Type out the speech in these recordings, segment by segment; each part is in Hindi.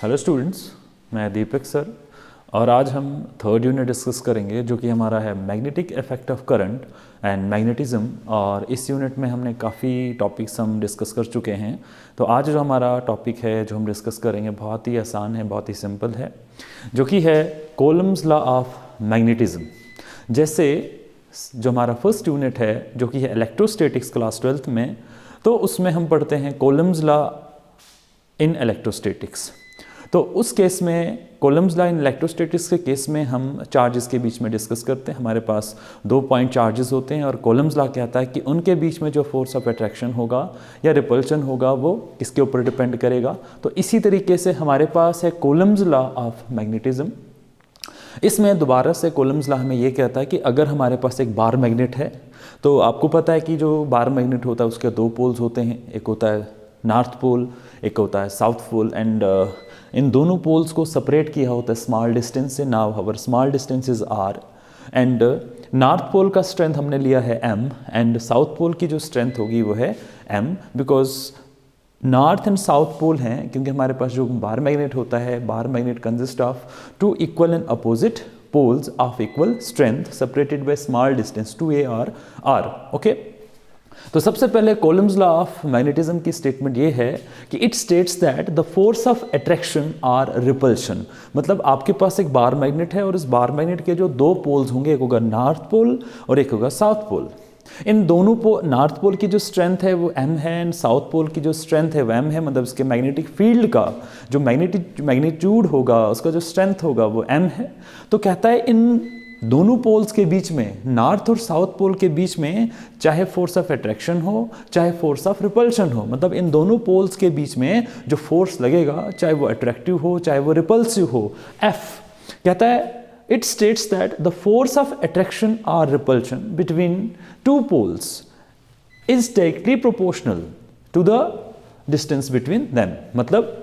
हेलो स्टूडेंट्स, मैं दीपक सर और आज हम थर्ड यूनिट डिस्कस करेंगे जो कि हमारा है magnetic effect of current and magnetism. और इस यूनिट में हमने काफ़ी टॉपिक्स हम डिस्कस कर चुके हैं। तो आज जो हमारा टॉपिक है जो हम डिस्कस करेंगे बहुत ही आसान है, बहुत ही सिंपल है, जो कि है कूलम्ब्स लॉ ऑफ मैग्नेटिज्म। जैसे जो हमारा फर्स्ट यूनिट है जो कि है इलेक्ट्रोस्टैटिक्स क्लास 12th में, तो उसमें हम पढ़ते हैं कूलम्ब्स लॉ इन इलेक्ट्रोस्टैटिक्स। तो उस केस में कूलम्ब्स लॉ इन इलेक्ट्रोस्टैटिक्स के केस में हम चार्जेस के बीच में डिस्कस करते हैं। हमारे पास 2 पॉइंट चार्जेस होते हैं और कूलम्ब्स लॉ कहता है कि उनके बीच में जो फोर्स ऑफ अट्रैक्शन होगा या रिपल्शन होगा वो किसके ऊपर डिपेंड करेगा। तो इसी तरीके से हमारे पास है कूलम्ब्स लॉ ऑफ मैग्नेटिज्म। इसमें दोबारा से कूलम्ब्स लॉ हमें ये कहता है कि अगर हमारे पास एक बार मैग्नेट है, तो आपको पता है कि जो बार मैग्नेट होता है उसके 2 पोल्स होते हैं, एक होता है नॉर्थ पोल, एक होता है साउथ पोल। एंड इन दोनों पोल्स को सेपरेट किया होता है स्मॉल डिस्टेंस से। Now our small distance is r and north pole का स्ट्रेंथ हमने लिया है m एंड साउथ पोल की जो स्ट्रेंथ होगी वो है m, because north and south pole हैं, क्योंकि हमारे पास जो बार मैग्नेट होता है, bar magnet consist of 2 equal and opposite poles of equal strength separated by small distance 2a और r। ओके, तो सबसे पहले कूलम्ब्स लॉ ऑफ मैग्नेटिज्म की स्टेटमेंट ये है कि it states that the force of attraction और रिपल्शन। मतलब आपके पास एक बार मैग्नेट है और इस बार मैग्नेट के जो 2 पोल्स होंगे, एक होगा नॉर्थ पोल और एक होगा साउथ पोल। इन दोनों नॉर्थ पोल की जो स्ट्रेंथ है वो m है एंड साउथ पोल की जो स्ट्रेंथ है वो m है। मतलब इसके मैग्नेटिक फील्ड का जो मैग्नीट्यूड होगा, उसका जो स्ट्रेंथ होगा वो m है। तो कहता है इन दोनों पोल्स के बीच में, नॉर्थ और साउथ पोल के बीच में, चाहे फोर्स ऑफ अट्रैक्शन हो चाहे फोर्स ऑफ रिपल्शन हो, मतलब इन दोनों पोल्स के बीच में जो फोर्स लगेगा, चाहे वो अट्रैक्टिव हो चाहे वो रिपल्सिव हो, F कहता है it states that the force of attraction और repulsion between 2 poles is directly proportional to the distance between them. मतलब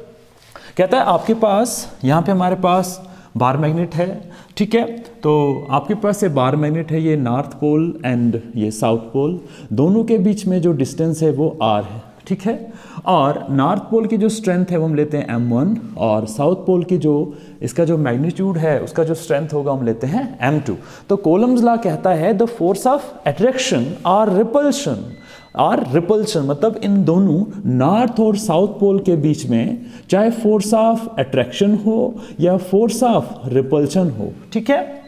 कहता है आपके पास यहाँ पे हमारे पास बार मैग्नेट है, ठीक है। तो आपके पास ये बार मैग्नेट है, ये नॉर्थ पोल एंड ये साउथ पोल, दोनों के बीच में जो डिस्टेंस है वो r है, ठीक है। और नॉर्थ पोल की जो स्ट्रेंथ है वो हम लेते हैं m1 और साउथ पोल की जो इसका जो मैग्नीट्यूड है उसका जो स्ट्रेंथ होगा हम लेते हैं m2। तो कूलम्ब्स लॉ कहता है द फोर्स ऑफ अट्रैक्शन और रिपल्शन, मतलब इन दोनों नॉर्थ और साउथ पोल के बीच में चाहे फोर्स ऑफ अट्रैक्शन हो या फोर्स ऑफ रिपल्शन हो, ठीक है।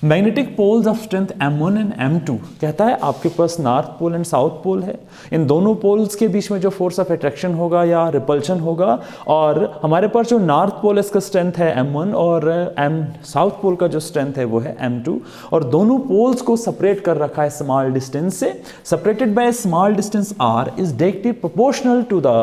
Magnetic poles of strength m1 and m2 कहता है आपके पास north pole and south pole है, इन दोनों पोल्स के बीच में जो फोर्स ऑफ अट्रैक्शन होगा या रिपल्शन होगा, और हमारे पास जो नॉर्थ पोल इसका स्ट्रेंथ है m1 और साउथ पोल का जो स्ट्रेंथ है वो है m2, और दोनों पोल्स को सेपरेट कर रखा है स्मॉल डिस्टेंस से। Separated by small distance r is directly proportional to the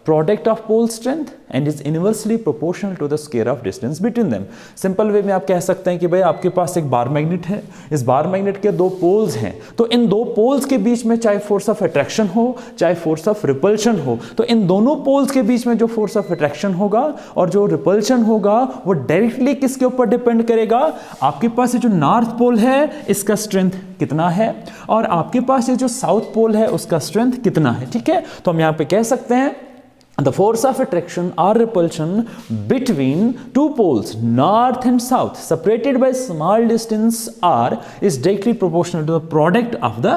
product of pole strength and is inversely proportional to the square of distance between them. Simple way में आप कह सकते हैं कि भाई आपके पास एक बार मैग्नेट है, इस बार मैग्नेट के 2 पोल्स हैं, तो इन 2 पोल्स के बीच में चाहे फोर्स ऑफ अट्रैक्शन हो चाहे फोर्स ऑफ रिपल्शन हो, तो इन दोनों पोल्स के बीच में जो फोर्स ऑफ अट्रैक्शन होगा और जो रिपल्शन होगा वो डायरेक्टली किसके ऊपर डिपेंड करेगा। आपके पास ये जो नॉर्थ पोल है इसका स्ट्रेंथ कितना है और आपके पास ये जो साउथ पोल है उसका स्ट्रेंथ कितना है, ठीक है। तो हम यहां पे कह सकते हैं the force of attraction or repulsion between 2 poles north and south separated by small distance r is directly proportional to the product of the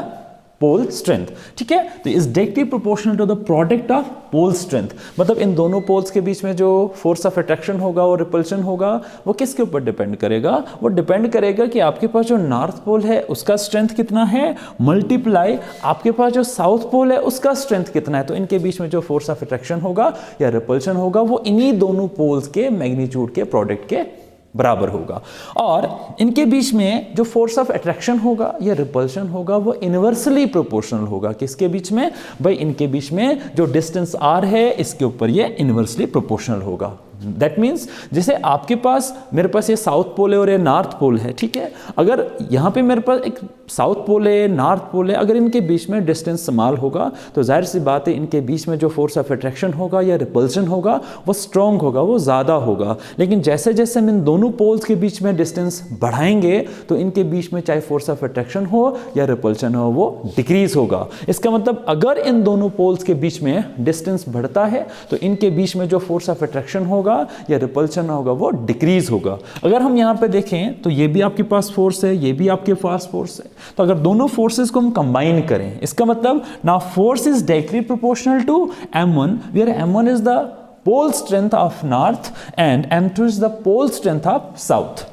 pole strength, ठीक है। तो is directly proportional to the product of pole strength, मतलब इन दोनों पोल्स के बीच में जो फोर्स ऑफ अट्रैक्शन होगा और रिपल्शन होगा वो किसके ऊपर डिपेंड करेगा। वो डिपेंड करेगा कि आपके पास जो नॉर्थ पोल है उसका स्ट्रेंथ कितना है मल्टीप्लाई आपके पास जो साउथ पोल है उसका स्ट्रेंथ कितना है। तो इनके बीच में जो फोर्स ऑफ अट्रैक्शन होगा या रिपल्शन होगा वो इन्हीं दोनों पोल्स के मैग्नीट्यूड के प्रोडक्ट के बराबर होगा, और इनके बीच में जो फोर्स ऑफ अट्रैक्शन होगा या रिपल्शन होगा वो इनवर्सली प्रोपोर्शनल होगा। किसके बीच में भाई, इनके बीच में जो डिस्टेंस r है इसके ऊपर ये इनवर्सली प्रोपोर्शनल होगा। दैट मीन्स जैसे आपके पास, मेरे पास ये साउथ पोल है और ये नॉर्थ पोल है, ठीक है। अगर यहाँ पे मेरे पास एक साउथ पोल है, नॉर्थ पोल है, अगर इनके बीच में डिस्टेंस स्मॉल होगा तो जाहिर सी बात है इनके बीच में जो फोर्स ऑफ अट्रैक्शन होगा या रिपल्शन होगा वो स्ट्रॉन्ग होगा, वो ज़्यादा होगा। लेकिन जैसे जैसे हम इन दोनों पोल्स के बीच में डिस्टेंस बढ़ाएंगे तो इनके बीच में चाहे फोर्स ऑफ अट्रैक्शन हो या रिपल्शन हो वो डिक्रीज होगा। इसका मतलब अगर इन दोनों पोल्स के बीच में डिस्टेंस बढ़ता है तो इनके बीच में जो फोर्स ऑफ अट्रैक्शन होगा या रिपल्शन होगा वो डिक्रीज होगा। अगर हम यहाँ पे देखें तो ये भी आपके पास फोर्स है, ये भी आपके पास फोर्स है, तो अगर दोनों फोर्सेस को हम कंबाइन करें, इसका मतलब now force is directly proportional to m1 where m1 is the pole strength of north and m2 is the pole strength of south,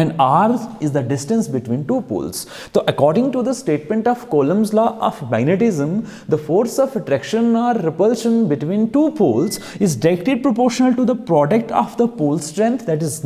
and r is the distance between two poles. So according to the statement of Coulomb's law of magnetism, the force of attraction or repulsion between two poles is directly proportional to the product of the pole strength, that is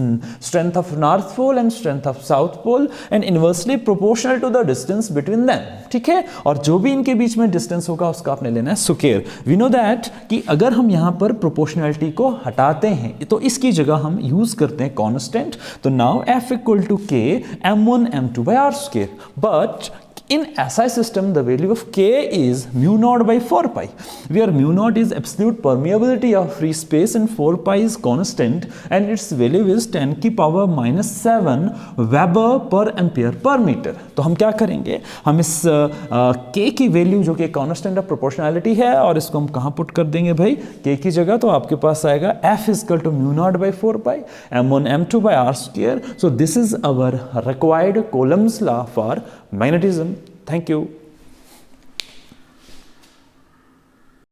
strength of north pole and strength of south pole, and inversely proportional to the distance between them. ठीक है, और जो भी इनके बीच में डिस्टेंस होगा उसका आपने लेना है स्क्वायर। वी नो दैट कि अगर हम यहाँ पर प्रोपोर्शनलिटी को हटाते हैं तो इसकी जगह हम यूज करते हैं कांस्टेंट, तो now f equal to k m1 m2 by r square, but in SI system the value of k is mu naught by 4 pi, where mu naught is absolute permeability of free space and 4 pi is constant and its value is 10 की power minus 7 Weber per ampere per meter। तो हम क्या करेंगे, हम इस k की वैल्यू जो कि कांस्टेंट ऑफ प्रोपोर्शनैलिटी है और इसको हम कहाँ पुट कर देंगे भाई k की जगह, तो आपके पास आएगा f is equal to mu naught by 4 pi m1 m2 by r square। So this is our required Coulomb's law for magnetism. Thank you.